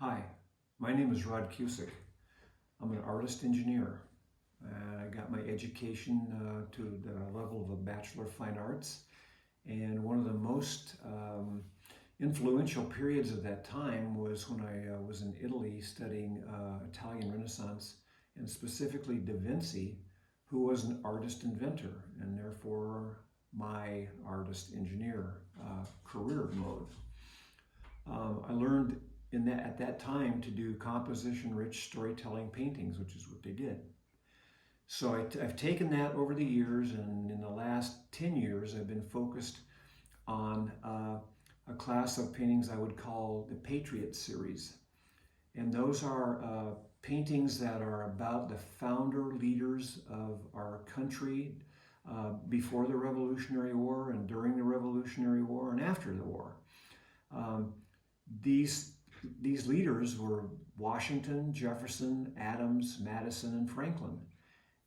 Hi, my name is Rod Cusick. I'm an artist engineer. I got my education to the level of a Bachelor of Fine Arts, and one of the most influential periods of that time was when I was in Italy studying Italian Renaissance, and specifically Da Vinci, who was an artist inventor, and therefore my artist engineer career mode. I learned at that time to do composition-rich storytelling paintings, which is what they did. So I've taken that over the years, and in the last 10 years I've been focused on a class of paintings I would call the Patriot Series. And those are paintings that are about the founder leaders of our country before the Revolutionary War and during the Revolutionary War and after the war. These leaders were Washington, Jefferson, Adams, Madison, and Franklin.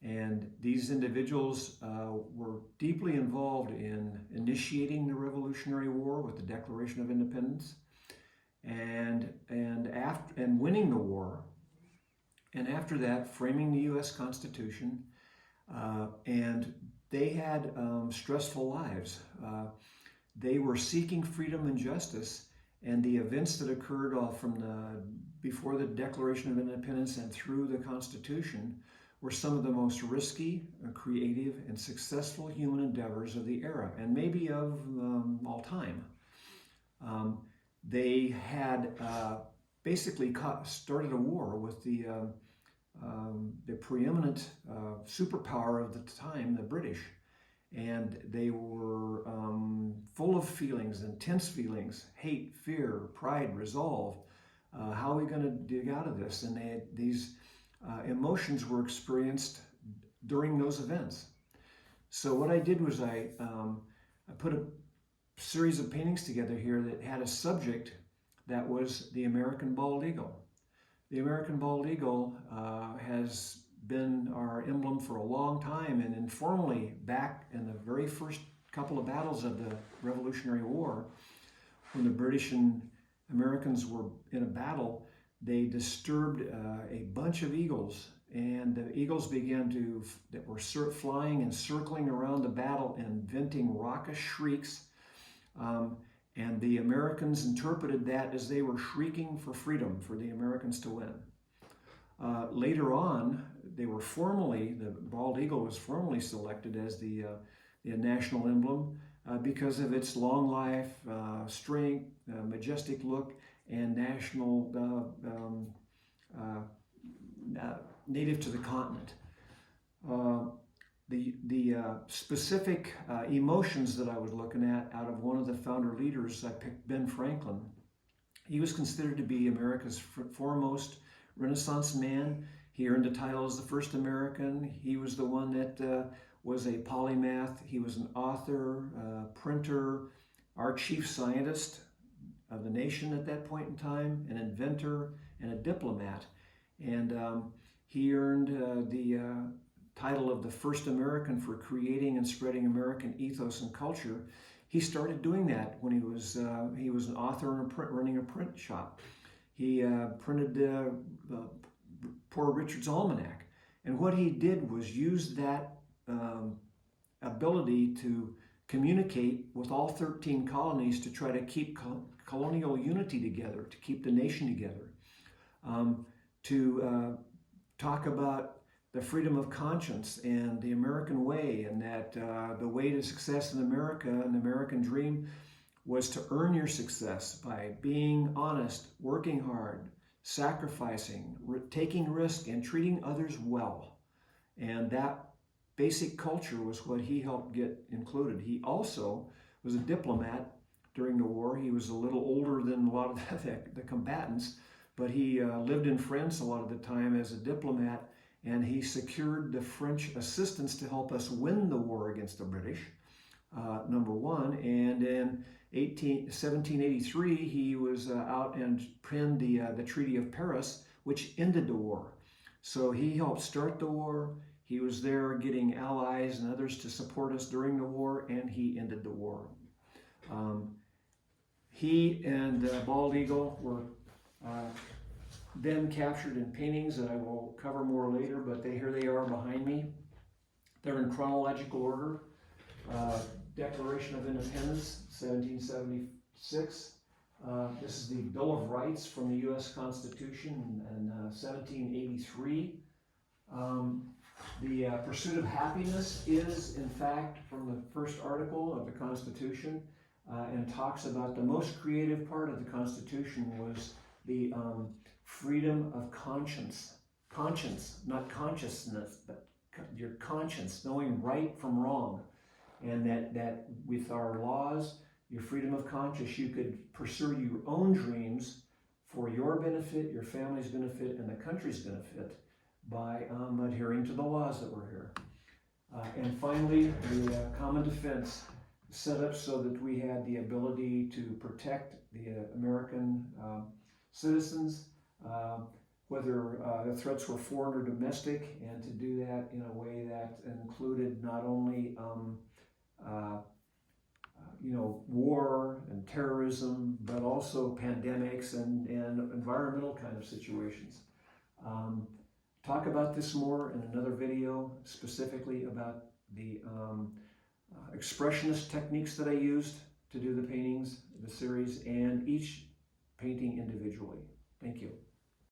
And these individuals were deeply involved in initiating the Revolutionary War with the Declaration of Independence and winning the war. And after that, framing the U.S. Constitution. And they had stressful lives. They were seeking freedom and justice. And the events that occurred before the Declaration of Independence and through the Constitution were some of the most risky, creative, and successful human endeavors of the era, and maybe of all time. They had basically started a war with the preeminent superpower of the time, the British. And they were full of feelings, intense feelings, hate, fear, pride, resolve. How are we going to dig out of this? And these emotions were experienced during those events. So what I did was I put a series of paintings together here that had a subject that was the American bald eagle. The American bald eagle has been our emblem for a long time, and informally back in the very first couple of battles of the Revolutionary War, when the British and Americans were in a battle, they disturbed a bunch of eagles, and the eagles that were flying and circling around the battle and venting raucous shrieks, and the Americans interpreted that as they were shrieking for freedom, for the Americans to win. Later on, the bald eagle was formally selected as the national emblem because of its long life, strength, majestic look, and national native to the continent. The specific emotions that I was looking at out of one of the founder leaders, I picked Ben Franklin. He was considered to be America's foremost Renaissance man. He earned the title as the first American. He was the one that was a polymath. He was an author, printer, our chief scientist of the nation at that point in time, an inventor, and a diplomat. And he earned the title of the first American for creating and spreading American ethos and culture. He started doing that when he was an author and running a print shop. He printed Poor Richard's Almanac. And what he did was use that ability to communicate with all 13 colonies to try to keep colonial unity together, to keep the nation together, to talk about the freedom of conscience and the American way, and that the way to success in America and the American dream was to earn your success by being honest, working hard, sacrificing, taking risk, and treating others well. And that basic culture was what he helped get included. He also was a diplomat during the war. He was a little older than a lot of the combatants, but he lived in France a lot of the time as a diplomat, and he secured the French assistance to help us win the war against the British, number one. And in 1783, he was out and penned the Treaty of Paris, which ended the war. So he helped start the war. He was there getting allies and others to support us during the war, and he ended the war. He and Bald Eagle were them captured in paintings that I will cover more later, but here they are behind me. They're in chronological order. Declaration of Independence, 1776. This is the Bill of Rights from the U.S. Constitution in 1783. The pursuit of happiness is, in fact, from the first article of the Constitution, and talks about the most creative part of the Constitution was the freedom of conscience. Conscience, not consciousness, but your conscience, knowing right from wrong. And that with our laws, your freedom of conscience, you could pursue your own dreams for your benefit, your family's benefit, and the country's benefit by adhering to the laws that were here. And finally, the common defense set up so that we had the ability to protect the American citizens, whether the threats were foreign or domestic, and to do that in a way that included not only war and terrorism, but also pandemics and environmental kind of situations. Talk about this more in another video, specifically about the expressionist techniques that I used to do the paintings, the series, and each painting individually. Thank you.